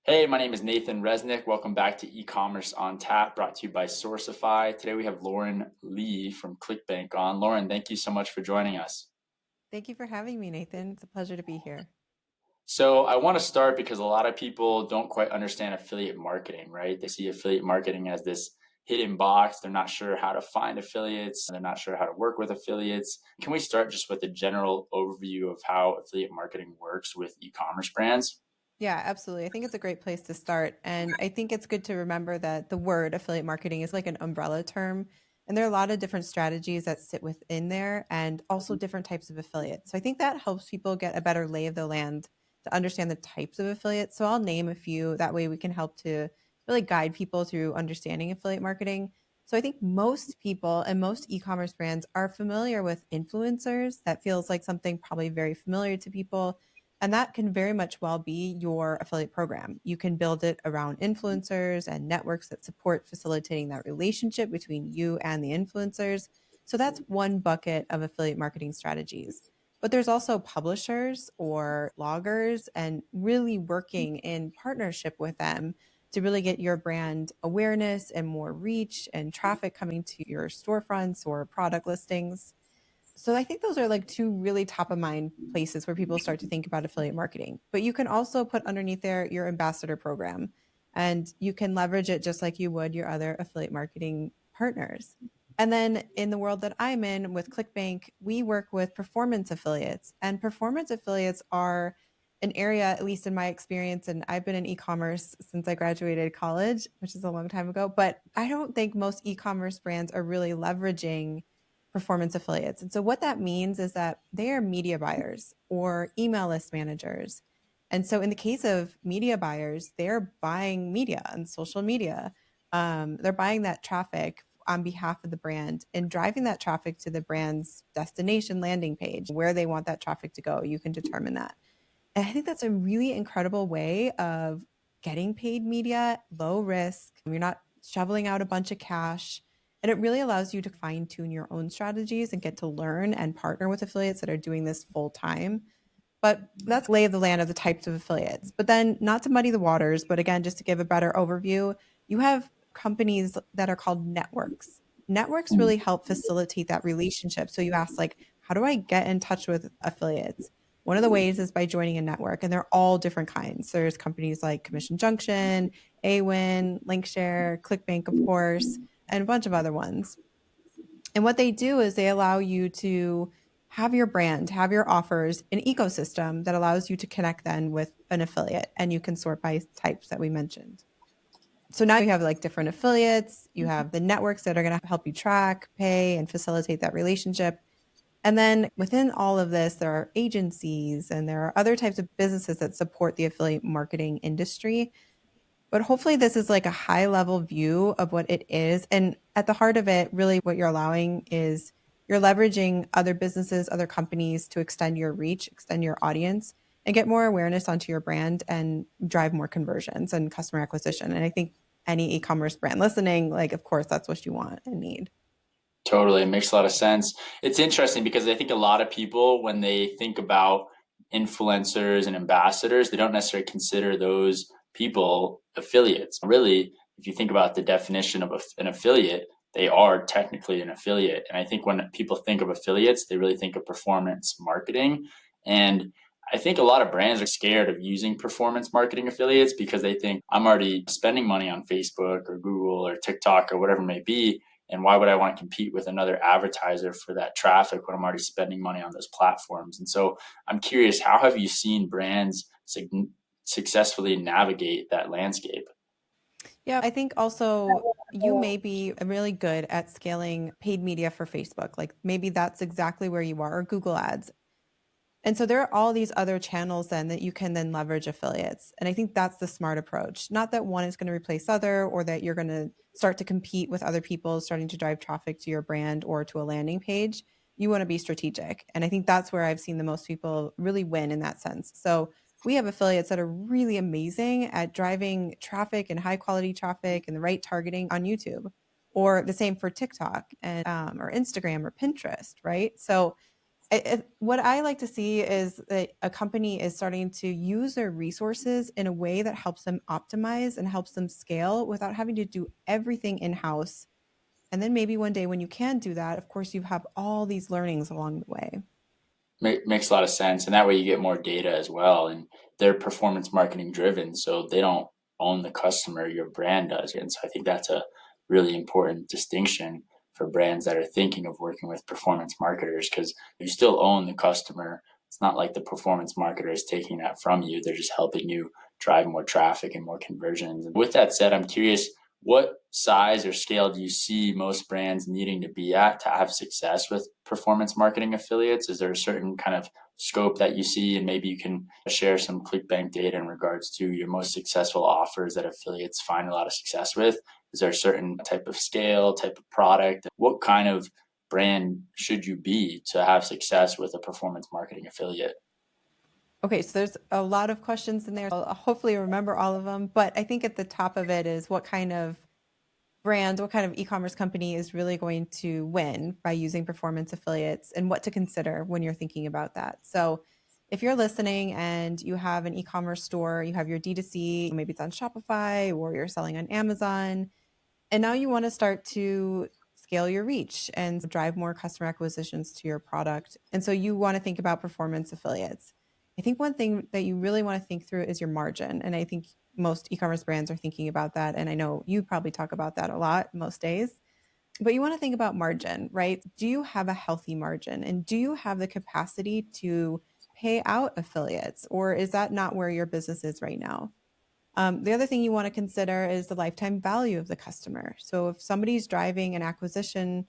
Hey, my name is Nathan Resnick. Welcome back to E-commerce on Tap, brought to you by Sourcify. Today we have Lauren Lee from ClickBank on. Lauren, thank you so much for joining us. Thank you for having me, Nathan. It's a pleasure to be here. So I want to start because a lot of people don't quite understand affiliate marketing, right? They see affiliate marketing as this hidden box. They're not sure how to find affiliates. They're not sure how to work with affiliates. Can we start just with a general overview of how affiliate marketing works with e-commerce brands? Yeah, absolutely. I think it's a great place to start. And I think it's good to remember that the word affiliate marketing is like an umbrella term. And there are a lot of different strategies that sit within there and also different types of affiliates. So I think that helps people get a better lay of the land to understand the types of affiliates. So I'll name a few. That way we can help to really guide people through understanding affiliate marketing. So I think most people and most e-commerce brands are familiar with influencers. That feels like something probably very familiar to people, and that can very much well be your affiliate program. You can build it around influencers and networks that support facilitating that relationship between you and the influencers. So that's one bucket of affiliate marketing strategies. But there's also publishers or bloggers and really working in partnership with them to really get your brand awareness and more reach and traffic coming to your storefronts or product listings. So I think those are like two really top of mind places where people start to think about affiliate marketing. But you can also put underneath there your ambassador program, and you can leverage it just like you would your other affiliate marketing partners. And then in the world that I'm in with ClickBank, we work with performance affiliates, and performance affiliates are an area, at least in my experience, and I've been in e-commerce since I graduated college, which is a long time ago, but I don't think most e-commerce brands are really leveraging performance affiliates. And so what that means is that they are media buyers or email list managers. And so in the case of media buyers, they're buying media on social media. They're buying that traffic on behalf of the brand and driving that traffic to the brand's destination landing page where they want that traffic to go. You can determine that. And I think that's a really incredible way of getting paid media, low risk. You're not shoveling out a bunch of cash. And it really allows you to fine tune your own strategies and get to learn and partner with affiliates that are doing this full time. But that's lay of the land of the types of affiliates. But then, not to muddy the waters, but again, just to give a better overview, you have companies that are called networks. Networks really help facilitate that relationship. So you ask, like, how do I get in touch with affiliates? One of the ways is by joining a network, and they're all different kinds. There's companies like Commission Junction, Awin, Linkshare, ClickBank, of course, and a bunch of other ones. And what they do is they allow you to have your brand, have your offers, an ecosystem that allows you to connect then with an affiliate, and you can sort by types that we mentioned. So now you have like different affiliates, you have the networks that are going to help you track, pay, and facilitate that relationship. And then within all of this, there are agencies and there are other types of businesses that support the affiliate marketing industry. But hopefully, this is like a high level view of what it is. And at the heart of it, really, what you're allowing is you're leveraging other businesses, other companies to extend your reach, extend your audience, and get more awareness onto your brand and drive more conversions and customer acquisition. And I think any e commerce brand listening, like, of course, that's what you want and need. Totally, it makes a lot of sense. It's interesting because I think a lot of people, when they think about influencers and ambassadors, they don't necessarily consider those people affiliates. Really, if you think about the definition of an affiliate, they are technically an affiliate. And I think when people think of affiliates, they really think of performance marketing. And I think a lot of brands are scared of using performance marketing affiliates because they think I'm already spending money on Facebook or Google or TikTok or whatever it may be, and why would I want to compete with another advertiser for that traffic when I'm already spending money on those platforms? And so I'm curious, how have you seen brands successfully navigate that landscape? Yeah, I think also you may be really good at scaling paid media for Facebook. Like maybe that's exactly where you are, or Google Ads. And so there are all these other channels then that you can then leverage affiliates. And I think that's the smart approach. Not that one is going to replace other or that you're going to start to compete with other people starting to drive traffic to your brand or to a landing page. You want to be strategic. And I think that's where I've seen the most people really win in that sense. So we have affiliates that are really amazing at driving traffic and high quality traffic and the right targeting on YouTube, or the same for TikTok and or Instagram or Pinterest, right? So What I like to see is that a company is starting to use their resources in a way that helps them optimize and helps them scale without having to do everything in house. And then maybe one day when you can do that, of course, you have all these learnings along the way. Makes a lot of sense, and that way you get more data as well. And they're performance marketing driven, so they don't own the customer. Your brand does, and so I think that's a really important distinction for brands that are thinking of working with performance marketers because you still own the customer. It's not like the performance marketer is taking that from you. They're just helping you drive more traffic and more conversions. And with that said, I'm curious, what size or scale do you see most brands needing to be at to have success with performance marketing affiliates? Is there a certain kind of scope that you see? And maybe you can share some ClickBank data in regards to your most successful offers that affiliates find a lot of success with. Is there a certain type of scale, type of product? What kind of brand should you be to have success with a performance marketing affiliate? Okay, so there's a lot of questions in there. I'll hopefully remember all of them, but I think at the top of it is what kind of brand, what kind of e-commerce company is really going to win by using performance affiliates and what to consider when you're thinking about that. So, if you're listening and you have an e-commerce store, you have your D2C, maybe it's on Shopify or you're selling on Amazon, and now you want to start to scale your reach and drive more customer acquisitions to your product. And so you want to think about performance affiliates. I think one thing that you really want to think through is your margin. And I think most e-commerce brands are thinking about that. And I know you probably talk about that a lot most days. But you want to think about margin, right? Do you have a healthy margin? And do you have the capacity to pay out affiliates? Or is that not where your business is right now? The other thing you want to consider is the lifetime value of the customer. So if somebody's driving an acquisition,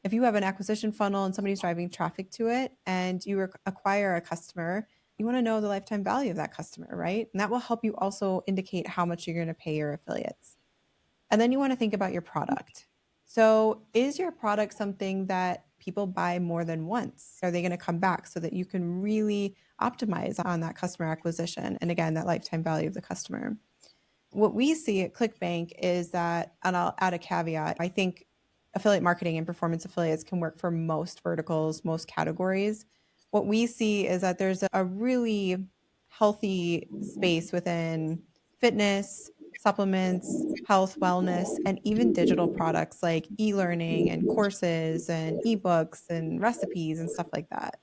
if you have an acquisition funnel and somebody's driving traffic to it and you acquire a customer, you want to know the lifetime value of that customer, right? And that will help you also indicate how much you're going to pay your affiliates. And then you want to think about your product. So is your product something that people buy more than once? Are they going to come back so that you can really optimize on that customer acquisition? And again, that lifetime value of the customer. What we see at ClickBank is that, and I'll add a caveat, I think affiliate marketing and performance affiliates can work for most verticals, most categories. What we see is that there's a really healthy space within fitness, supplements, health, wellness, and even digital products like e learning and courses and ebooks and recipes and stuff like that.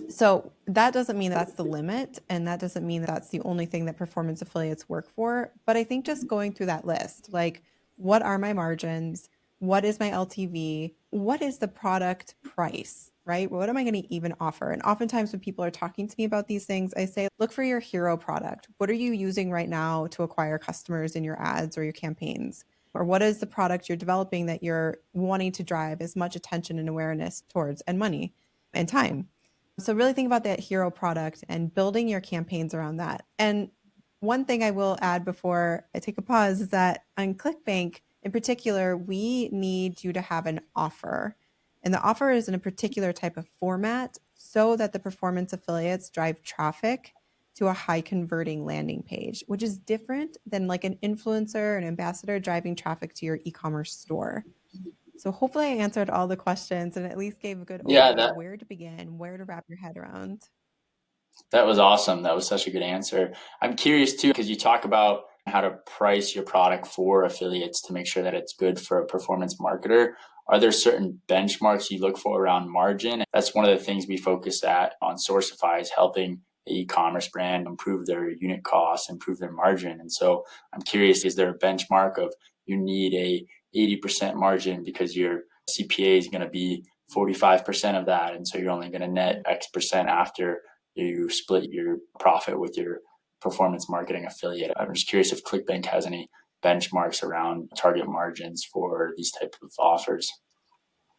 So that doesn't mean that's the limit, and that doesn't mean that's the only thing that performance affiliates work for. But I think just going through that list, like what are my margins? What is my LTV? What is the product price? Right? What am I going to even offer? And oftentimes when people are talking to me about these things, I say, look for your hero product. What are you using right now to acquire customers in your ads or your campaigns? Or what is the product you're developing that you're wanting to drive as much attention and awareness towards and money and time? So really think about that hero product and building your campaigns around that. And one thing I will add before I take a pause is that on ClickBank in particular, we need you to have an offer. And the offer is in a particular type of format so that the performance affiliates drive traffic to a high converting landing page, which is different than like an influencer, an ambassador driving traffic to your e-commerce store. So hopefully I answered all the questions and at least gave a good Yeah, overview of that where to begin, where to wrap your head around. That was awesome. That was such a good answer. I'm curious too, because you talk about how to price your product for affiliates to make sure that it's good for a performance marketer. Are there certain benchmarks you look for around margin? That's one of the things we focus at on Sourcify is helping the e-commerce brand improve their unit costs, improve their margin. And so I'm curious, is there a benchmark of you need a 80% margin because your CPA is going to be 45% of that. And so you're only going to net X percent after you split your profit with your performance marketing affiliate. I'm just curious if ClickBank has any benchmarks around target margins for these types of offers.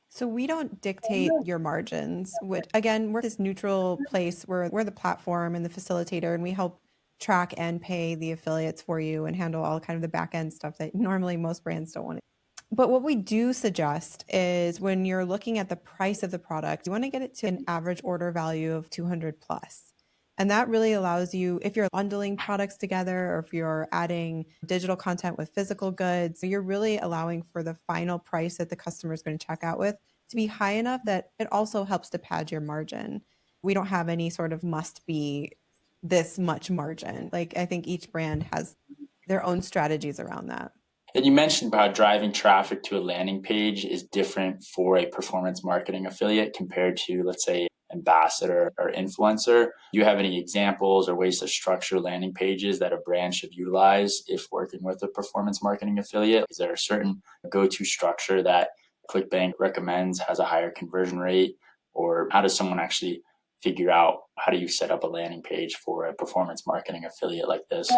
So we don't dictate your margins, which again, we're this neutral place where we're the platform and the facilitator, and we help track and pay the affiliates for you and handle all kind of the back end stuff that normally most brands don't want to. But what we do suggest is when you're looking at the price of the product, you want to get it to an average order value of 200 plus. And that really allows you, if you're bundling products together or if you're adding digital content with physical goods, you're really allowing for the final price that the customer is going to check out with to be high enough that it also helps to pad your margin. We don't have any sort of must be this much margin. Like I think each brand has their own strategies around that. And you mentioned about driving traffic to a landing page is different for a performance marketing affiliate compared to, let's say, ambassador or influencer. Do you have any examples or ways to structure landing pages that a brand should utilize if working with a performance marketing affiliate? Is there a certain go-to structure that ClickBank recommends, has a higher conversion rate? Or how does someone actually figure out how do you set up a landing page for a performance marketing affiliate like this?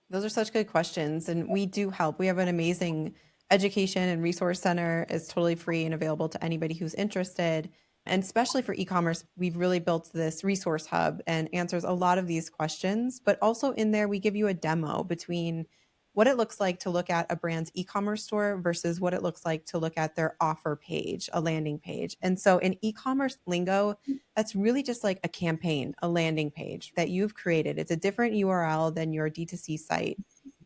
Those are such good questions. And we do help. We have an amazing education and resource center. It's totally free and available to anybody who's interested. And especially for e-commerce, we've really built this resource hub and answers a lot of these questions. But also in there, we give you a demo between what it looks like to look at a brand's e-commerce store versus what it looks like to look at their offer page, a landing page. And so in e-commerce lingo, that's really just like a campaign, a landing page that you've created. It's a different URL than your D2C site.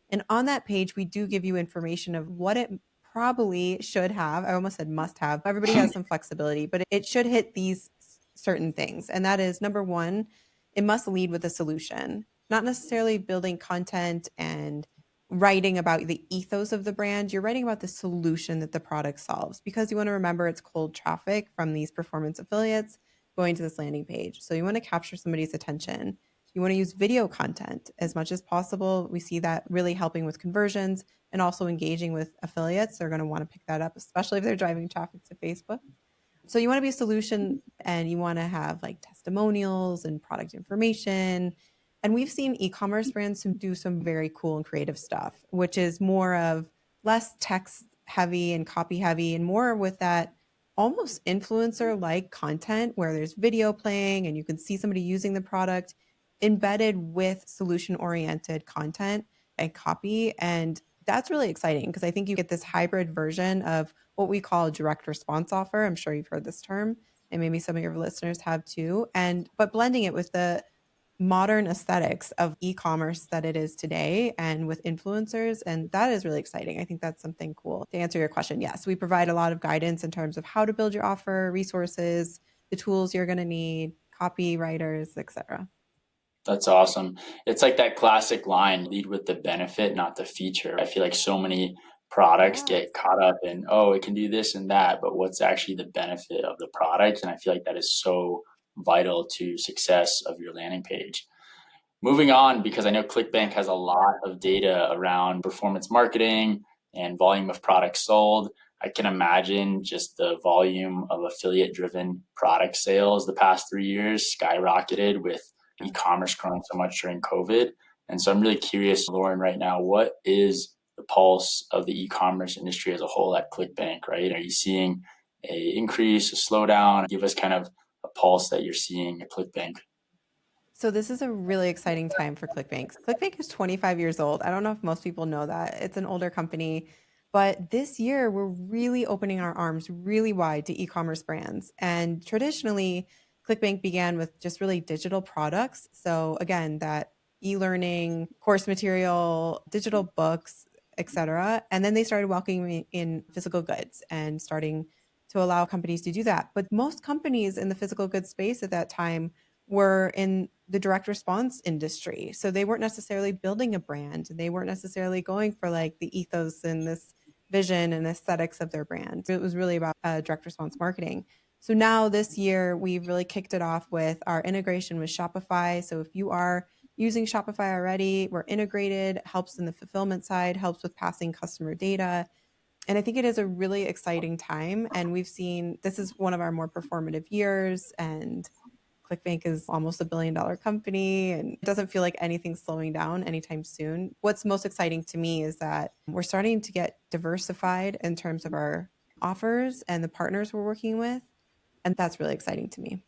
And on that page, we do give you information of what it probably should have. I almost said must have. Everybody has some flexibility, but it should hit these certain things. And that is number one, it must lead with a solution, not necessarily building content and writing about the ethos of the brand. You're writing about the solution that the product solves because you want to remember it's cold traffic from these performance affiliates going to this landing page. So you want to capture somebody's attention. You want to use video content as much as possible. We see that really helping with conversions and also engaging with affiliates. They're going to want to pick that up, especially if they're driving traffic to Facebook. So you want to be a solution and you want to have like testimonials and product information. And we've seen e-commerce brands do some very cool and creative stuff, which is more of less text heavy and copy heavy and more with that almost influencer like content where there's video playing and you can see somebody using the product embedded with solution oriented content and copy. And that's really exciting because I think you get this hybrid version of what we call a direct response offer. I'm sure you've heard this term and maybe some of your listeners have too. But blending it with the modern aesthetics of e-commerce that it is today and with influencers. And that is really exciting. I think that's something cool. To answer your question, yes, we provide a lot of guidance in terms of how to build your offer, resources, the tools you're going to need, copywriters, etc. That's awesome. It's like that classic line, lead with the benefit, not the feature. I feel like so many products Yes. get caught up in, oh, it can do this and that, but what's actually the benefit of the product? And I feel like that is so vital to success of your landing page. Moving on, because I know ClickBank has a lot of data around performance marketing and volume of products sold. I can imagine just the volume of affiliate driven product sales the past 3 years skyrocketed with e-commerce growing so much during COVID. And so I'm really curious, Lauren, right now, what is the pulse of the e-commerce industry as a whole at ClickBank, right? Are you seeing a increase, a slowdown? Give us kind of a pulse that you're seeing at ClickBank. So this is a really exciting time for ClickBank. ClickBank is 25 years old. I don't know if most people know that. It's an older company, but this year we're really opening our arms really wide to e-commerce brands. And traditionally, ClickBank began with just really digital products. So again, that e-learning, course material, digital books, etc. And then they started welcoming in physical goods and starting to allow companies to do that. But most companies in the physical goods space at that time were in the direct response industry. So they weren't necessarily building a brand. They weren't necessarily going for like the ethos and this vision and aesthetics of their brand. It was really about direct response marketing. So now this year, we've really kicked it off with our integration with Shopify. So if you are using Shopify already, we're integrated, helps in the fulfillment side, helps with passing customer data. And I think it is a really exciting time. And we've seen this is one of our more performative years. And ClickBank is almost $1 billion company and it doesn't feel like anything's slowing down anytime soon. What's most exciting to me is that we're starting to get diversified in terms of our offers and the partners we're working with. And that's really exciting to me.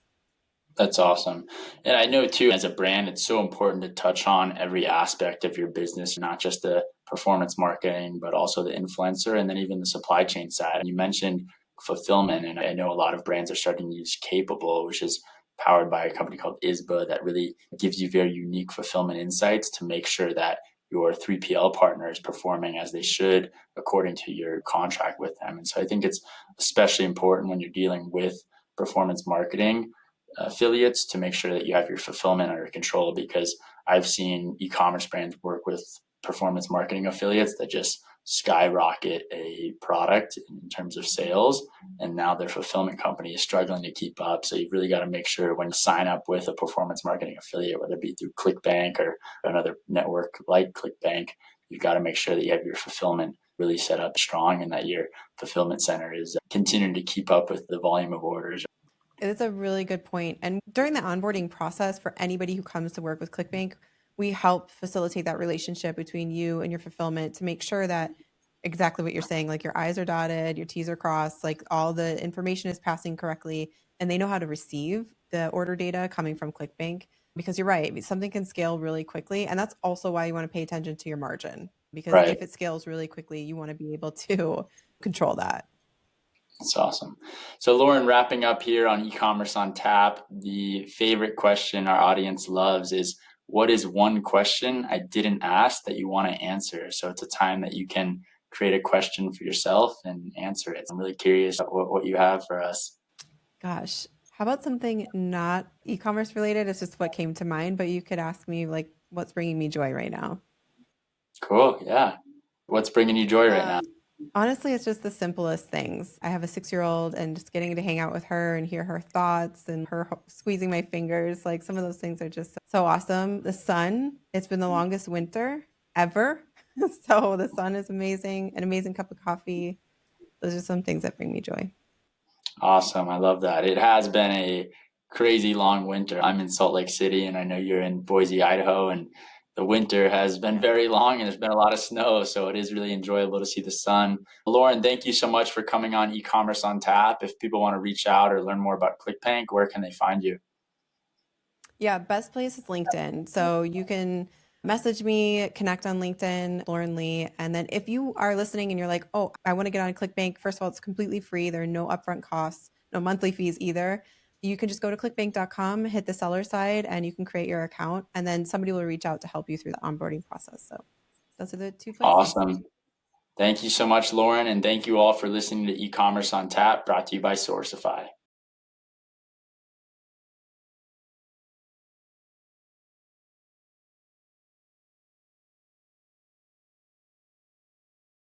That's awesome. And I know too, as a brand, it's so important to touch on every aspect of your business, not just the performance marketing, but also the influencer and then even the supply chain side. You mentioned fulfillment, and I know a lot of brands are starting to use Capable, which is powered by a company called ISBA that really gives you very unique fulfillment insights to make sure that your 3PL partners performing as they should according to your contract with them. And so I think it's especially important when you're dealing with performance marketing affiliates to make sure that you have your fulfillment under control, because I've seen e-commerce brands work with performance marketing affiliates that just skyrocket a product in terms of sales, and now their fulfillment company is struggling to keep up. So you've really got to make sure when you sign up with a performance marketing affiliate, whether it be through ClickBank or another network like ClickBank, you've got to make sure that you have your fulfillment really set up strong and that your fulfillment center is continuing to keep up with the volume of orders. It's a really good point. And during the onboarding process for anybody who comes to work with ClickBank, we help facilitate that relationship between you and your fulfillment to make sure that exactly what you're saying, like your I's are dotted, your T's are crossed, like all the information is passing correctly, and they know how to receive the order data coming from ClickBank. Because you're right, something can scale really quickly. And that's also why you want to pay attention to your margin, because Right. if it scales really quickly, you want to be able to control that. That's awesome. So Lauren, wrapping up here on e-commerce on tap, the favorite question our audience loves is, what is one question I didn't ask that you want to answer? So it's a time that you can create a question for yourself and answer it. I'm really curious what you have for us. Gosh, how about something not e-commerce related? It's just what came to mind, but you could ask me like what's bringing me joy right now. Cool. Yeah. What's bringing you joy right now? Honestly, it's just the simplest things. I have a 6-year-old and just getting to hang out with her and hear her thoughts and her squeezing my fingers. Like some of those things are just so awesome. The sun, it's been the longest winter ever. So the sun is amazing, an amazing cup of coffee. Those are some things that bring me joy. Awesome. I love that. It has been a crazy long winter. I'm in Salt Lake City and I know you're in Boise, Idaho, and the winter has been very long and there's been a lot of snow. So it is really enjoyable to see the sun. Lauren, thank you so much for coming on e-commerce on tap. If people want to reach out or learn more about ClickBank, where can they find you? Yeah, best place is LinkedIn. So you can message me, connect on LinkedIn, Lauren Lee. And then if you are listening and you're like, oh, I want to get on ClickBank, first of all, it's completely free. There are no upfront costs, no monthly fees either. You can just go to clickbank.com, hit the seller side, and you can create your account. And then somebody will reach out to help you through the onboarding process. So those are the 2 places. Awesome. Thank you so much, Lauren. And thank you all for listening to e-commerce on tap, brought to you by Sourcify.